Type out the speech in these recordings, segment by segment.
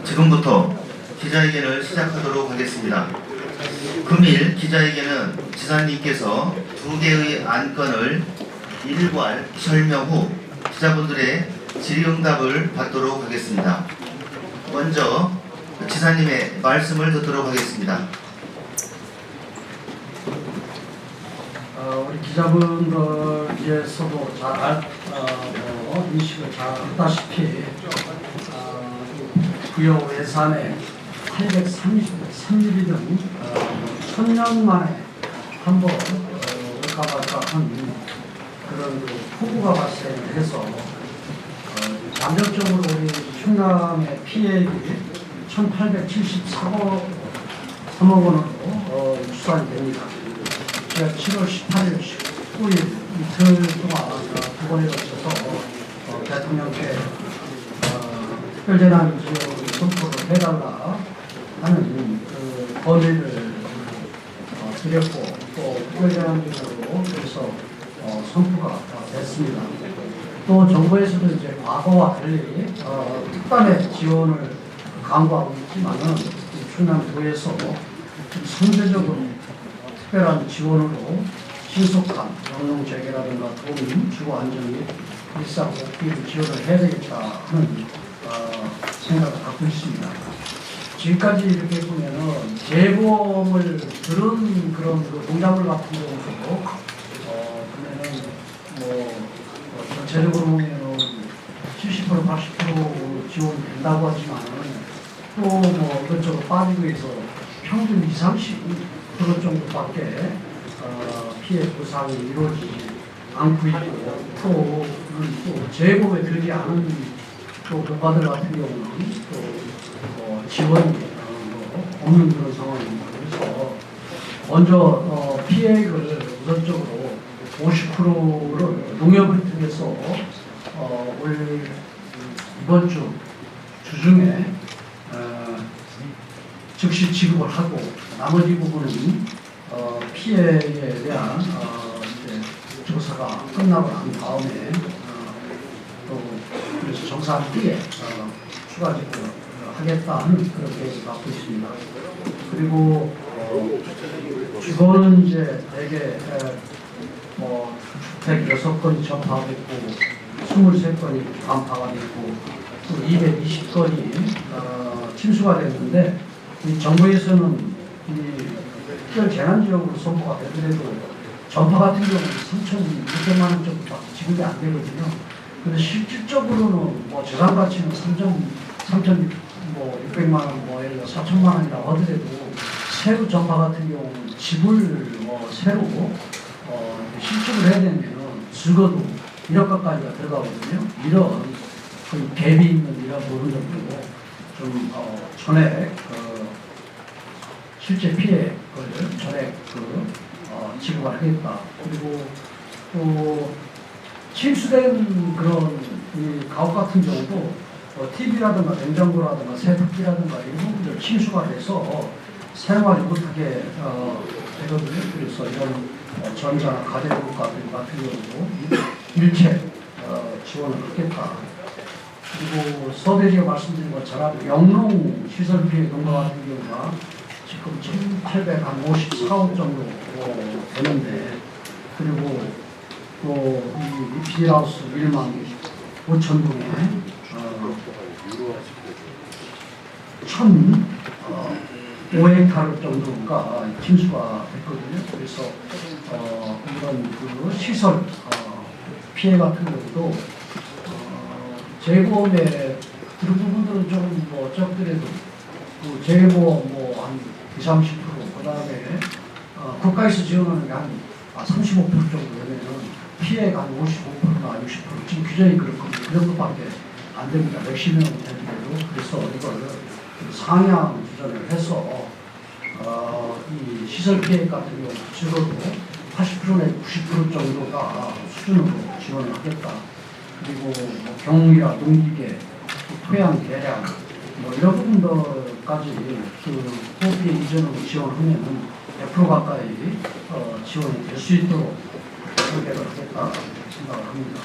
지금부터 기자회견을 시작하도록 하겠습니다. 금일 기자회견은 지사님께서 2개의 안건을 일괄 설명 후 기자분들의 질의응답을 받도록 하겠습니다. 먼저 지사님의 말씀을 듣도록 하겠습니다. 우리 기자분들께서도 잘 인식을 잘 했다시피 부여 외산에 833mm 등 1000년 만에 한번 올까말까 한 그런 폭우가 발생해서 잠정적으로 우리 충남의 피해액이 1874억 3억 원으로 추산이 됩니다. 제가 7월 18일, 19일 이틀 동안 두 번에 걸쳐서 대통령께 특별재난지원 선포를 해달라 하는 그 건의를 드렸고 또 특별재난지원으로 그래서 선포가 됐습니다. 또 정부에서도 이제 과거와 달리 특단의 지원을 강구하고 있지만은 충남도에서 상대적으로 특별한 지원으로 신속한 영농 재개라든가 도민, 주거 안정 및 일상 복귀를 지원을 해야 되겠다 하는 생각을 갖고 있습니다. 지금까지 이렇게 보면은 재보험을 들은 그런 그 농작물 같은 경우도 보면은 전체적으로 보면은 70% 80% 지원된다고 하지만은 또 이것저것 빠지고 해서 평균 이상씩 그런 정도밖에 피해 보상이 이루어지지 않고 있고 또 재보험에 들지 않은 또 농가들 같은 경우는 또 지원이 없는 그런 상황입니다. 그래서 먼저 피해액을 우선적으로 50%를 농협을 통해서 올 이번 주중에 즉시 지급을 하고 나머지 부분은 피해에 대한 이제 조사가 끝나고 난 다음에 또 그래서 정산 후에 추가적으로 하겠다는 그런 계획을 갖고 있습니다. 그리고 주거는 이제 대개 주택 6건이 전파가 됐고 23건이 간파가 됐고 또 220건이 침수가 됐는데 이 정부에서는 특별 재난지역으로 선포가 되더라도 전파 같은 경우는 3,600만 원 정도밖에 지급이 안 되거든요. 근데 실질적으로는 재산 가치는 3,600만 원, 예를 들어 4천만 원이라고 하더라도 새로 전파 같은 경우는 집을 새로 신축을 해야 되면 적어도 1억 가까이가 들어가거든요. 이런 갭이 있는 이런 부분 정도 좀 전액 실제 피해를 전액 지급을 하겠다. 그리고 또 침수된 그런 이 가옥 같은 경우도 TV라든가 냉장고라든가 세탁기라든가 이런 부분들 침수가 돼서 사용하지 못하게 되거든요. 그래서 이런 전자나 가전국 같은 경우도 일체 지원을 하겠다. 그리고 서대지가 말씀드린 것처럼 영농 시설 피해 농가 같은 경우가 지금 1,854억 정도 되는데 그리고 또 이 비닐하우스 1만 5천 동에 1,005헥타르 정도가 침수가 됐거든요. 그래서 이런 그 시설 피해 같은 경우도 재보험에 그런 부분들은 좀 적더라도 그 재보험 한 20, 30% 그다음에 국가에서 지원하는 게 한 35% 정도 되면은 피해가 한 55%나 60% 지금 규정이 그렇거든요. 그 정도밖에 안 됩니다. 몇십 명은 되더라도 그래서 이걸 상향 조정을 해서 이 시설 피해 같은 경우 적어도 80%나 90% 정도가 수준으로 지원을 하겠다. 그리고 경이나 농기계, 토양 개량 이런 부분들까지 그 호흡기 이전으로 지원하면은 100% 가까이 지원이 될 수 있도록 설계를 하겠다 생각을 합니다.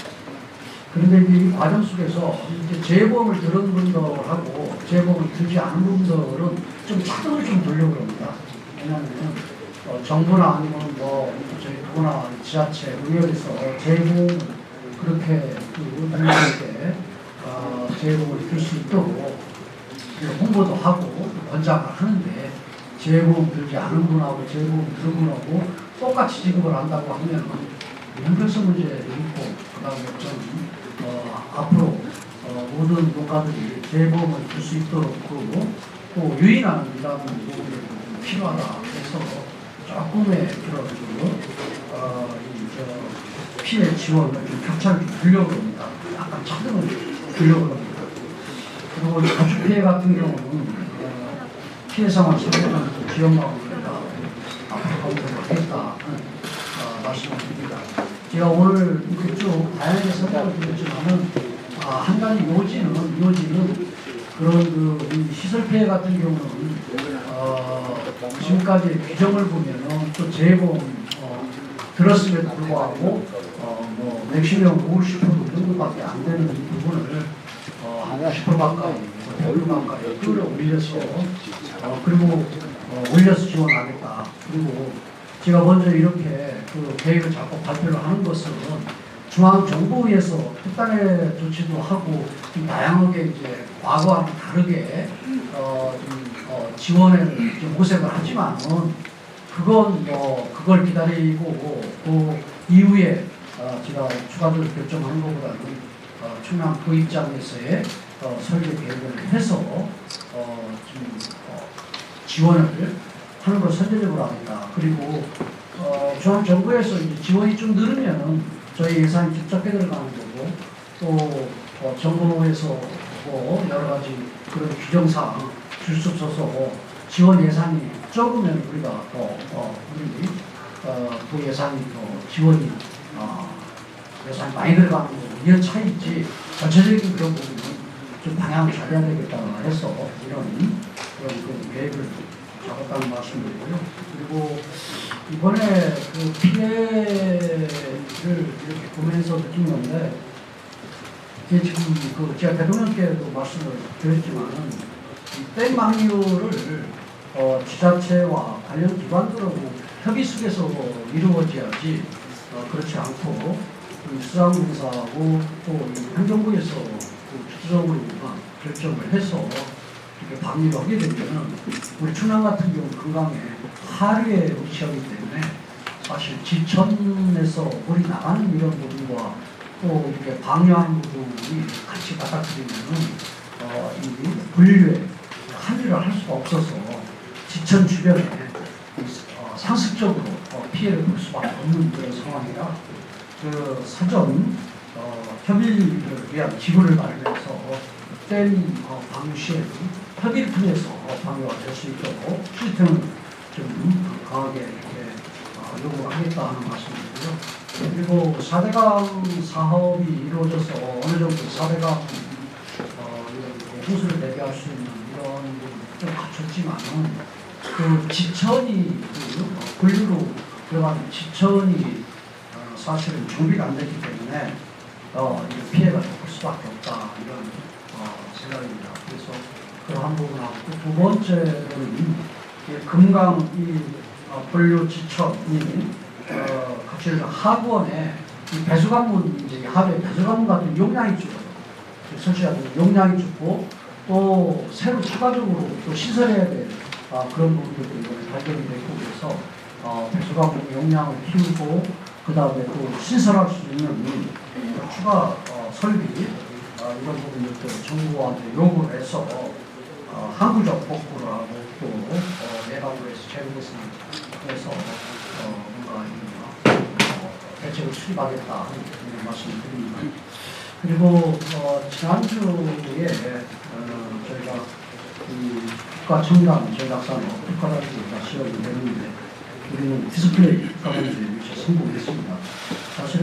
그런데 이 과정 속에서 이제 재보험을 들은 분들하고 재보험을 들지 않은 분들은 좀 차등을 좀 두려고 합니다. 왜냐하면 정부나 아니면 뭐 저희 도나 지자체, 의회에서 재보험을 그렇게 누구에게 재보험을 들 수 있도록 홍보도 하고 권장을 하는데 재보험 들지 않은 분하고 재보험 들은 분하고 똑같이 지급을 한다고 하면 형평성 문제도 있고 그다음에 저는 앞으로 모든 농가들이 재보험을 들 수 있도록 그러고 또 유인하는 이런 부분이 좀 필요하다 해서 조금의 그런 피해 지원을 좀 격차를 좀 주려고 합니다. 약간 차등을 주려고 합니다. 그리고 가축 피해 같은 경우는 피해 상황 상대는 지원망입니다. 앞으로 검토를 하겠다 말씀을 드립니다. 제가 오늘 이렇게 쭉 다양하게 설명을 드렸지만은 한 가지 요지는 그런 이 시설 피해 같은 경우는 지금까지 규정을 보면은 또 재보험 들었음에도 불구하고 뭐 맥시멈 50% 정도밖에 안 되는 부분을 한 50% 가까이, 100% 가까이 끌어올려서 그리고 올려서 지원하겠다. 그리고 제가 먼저 이렇게 그 계획을 잡고 발표를 하는 것은 중앙정부에서 특단의 조치도 하고 좀 다양하게 이제 과거와는 다르게 지원에 좀 모색을 하지만은 그건 그걸 기다리고 그 이후에 제가 추가적으로 결정하는 것보다는 충남 그 입장에서의 설계 계획을 해서 좀 지원을 하는 걸 선제적으로 하겠다. 그리고 중앙정부에서 이제 지원이 좀 늘으면은 저희 예산이 직접해 들어가는 거고 또 정부에서 여러 가지 그런 규정사항 줄 수 없어서 지원 예산이 적으면 우리가 그 예산이 지원이 예산이 많이 들어가는 거고 이런 차이지 전체적인 그런 부분은 좀 방향을 잡아야 되겠다 해서 이런 그런 계획을 잡았다는 말씀드리고요. 그리고 이번에 그 피해를 이렇게 보면서 느낀 건데 이게 지금 그 제가 대통령께도 말씀을 드렸지만은 댐 방류를 지자체와 관련 기관들하고 협의 속에서 이루어져야지 그렇지 않고 수상공사하고 또 행정부에서 주도적으로 결정을 해서 이렇게 방류를 하게 되면 우리 충남 같은 경우 금강에 하류에 위치하기 때문에 사실 지천에서 물이 나가는 이런 부분과 또 이렇게 방류하는 부분이 같이 받아들이면은 이 분류에 합의를 할 수가 없어서 지천 주변에 상습적으로 피해를 볼 수밖에 없는 그런 상황이라 그 사전 협의를 위한 기구를 마련해서 댐 방류 시에는 협의를 통해서 방류가 될 수 있도록 시스템을 좀 강하게 이렇게 요구를 하겠다는 말씀이고요. 그리고 4대강 사업이 이루어져서 어느 정도 4대강 호수를 대비할 수 있는 이런 좀 갖췄지만은 그 지천이 분류로 들어가는 지천이 사실은 정비가 안 되기 때문에 피해가 더 클 수밖에 없다 이런 생각입니다. 그래서 그런 부분하고 두 번째로는 금강 이 분류 지천이 같이 하구원에 이 배수관문 이제 하루에 배수관문 같은 용량이 줄어요. 설치하는 용량이 줄고 또 새로 추가적으로 또 시설해야 될 그런 부분들도 이번에 발견이 되고 그래서 배수관문 용량을 키우고 그 다음에 또 신설할 수 있는 추가 설비 이런 부분들도 정부한테 요구를 해서 항구적 복구를 하고 또 내각으로 해서 재무계산을 해서 뭔가 대책을 수립하겠다 하는 말씀을 드립니다. 그리고 지난주에 저희가 이 국가청단 전략산업 국가단위가 시험이 되는데 우리는 디스플레이 국가단위에 성공했습니다. 사실은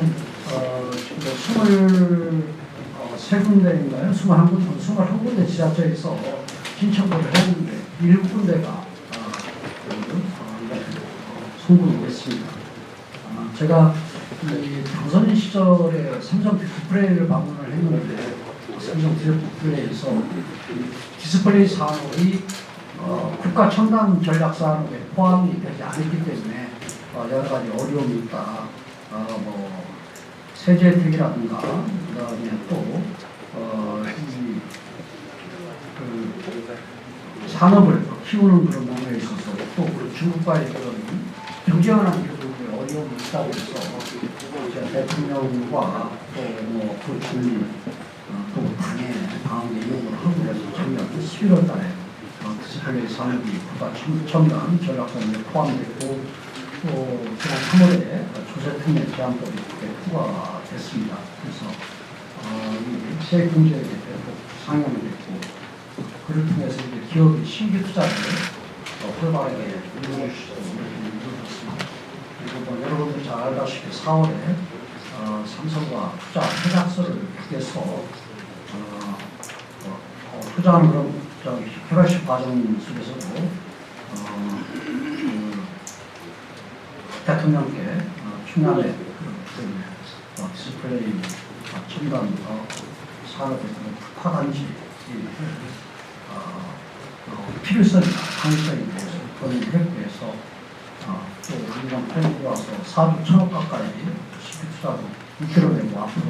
지금 23군데인가요? 21군데 지자체에서 신청을 했는데 7군데가 성공을 했습니다. 제가 이 당선 시절에 삼성 디스플레이를 방문을 했는데 삼성 디스플레이에서 디스플레이 디스플레이 산업이 국가 첨단 전략 산업에 포함이 되지 않았기 때문에 여러 가지 어려움이 있다. 뭐 세제 혜택이라든가 그다음에 또 산업을 키우는 그런 부분에 있어서 또 중국과의 그런 경쟁하는 어려움이 있다고 해서 대통령과 또뭐 부총리 또 당의 이용을 하고 해서 작년 11월 달에 디스플레이 산업이 국가 첨단 전략산업에 포함되고 또 지난 3월에 조세특례 제한법이 통과됐습니다. 그래서 세액공제에 대폭 상향이 됐고 그를 통해서 이제 기업이 신규 투자를 활발하게 이루어질 수 있었습니다. 그리고 뭐 여러분들 잘 알다시피 4월에 삼성과 투자 협약서를 맺어서 투자하는 그런 KYC 과정 속에서도 대통령께 충남의 디스플레이 첨단 산업의 특화단지 필요성이나 강의성에 대해서 본인이 회부해서 또 우리랑 편입이 와서 4조 1천억 가까이 신규 투자도 이끌어내고 앞으로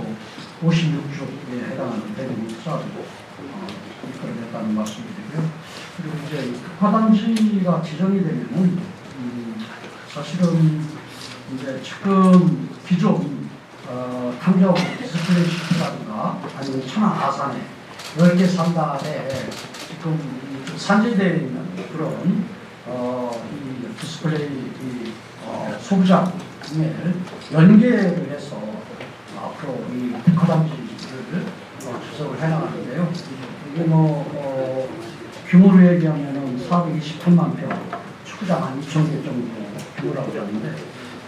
56조에 해당하는 대규모 투자도 이끌어냈다는 말씀드리고요. 그리고 이제 특화단지가 지정이 되면은 사실은 이제 지금 기존 탐정 디스플레이 시트라든가 아니면 천안 아산에 10개 산단에 지금 산재되어 있는 그런 이 디스플레이 소부장을 연계를 해서 앞으로 이 특화단지를 조성을 해나가는데요. 이게 규모로 얘기하면은 428만 평, 축구장 한 2,000개 정도 규모라고 하는데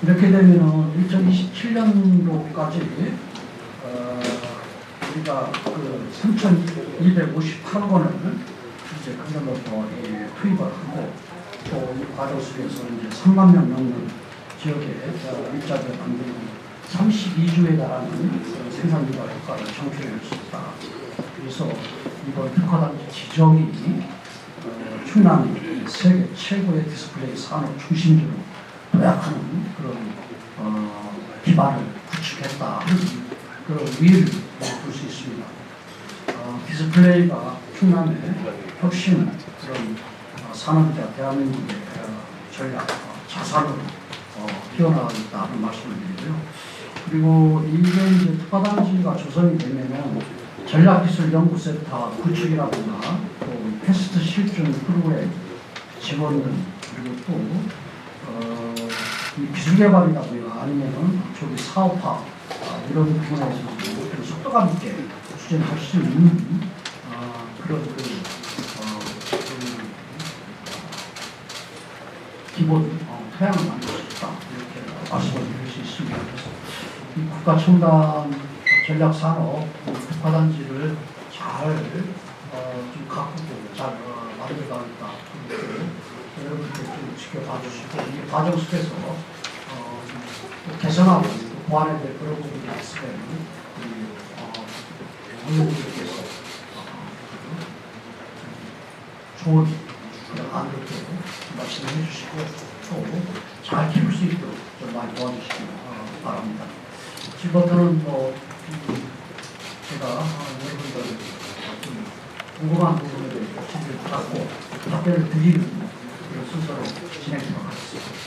이렇게 되면은 2027년도까지 우리가 그 3,258억 원을 이제 그 정도 투입을 하고 또 이 과정 속에서 이제 3만 명 넘는 지역에 일자리를 만들고 32주에 달하는 생산 유발 효과를 창출할 수 있다. 그래서 이번 특화단지 지정이 충남 세계 최고의 디스플레이 산업 중심지로 도약하는 그런 기반을 구축했다. 그런 위를 볼 수 있습니다. 디스플레이가 충남의 혁신 그런 산업이자 대한민국의 전략 자산으로 피어나고 있다는 말씀을 드리고요. 그리고 이게 이제 특화단지가 조성이 되면은 전략기술연구센터 구축이라든가 또 패스트 실증 프로그램 지원 등 그리고 또 기술개발이라든가 아니면은 저기 사업화 이런 부분에서 속도감 있게 추진할 수 있는 그런 기본 토양을 만들 수 있다 이렇게 말씀을 드릴 수 있습니다. 그래서 이 국가 첨단 전략 산업 특화단지를 잘 좀 가꾸고 잘 만들어가겠다. 여러분들 좀 지켜봐 주시고 이 과정 속에서 개선하고 보완해야 될 그런 부분이 있으면 의원님께서 좋은 안으로 말씀해 주시고 또 잘 키울 수 있도록 좀 많이 도와주시기 바랍니다. 지금부터는 제가 여러분들 좀 궁금한 부분에 대해서 질의를 받고 답변을 드리는 그런 순서로 진행하도록 하겠습니다.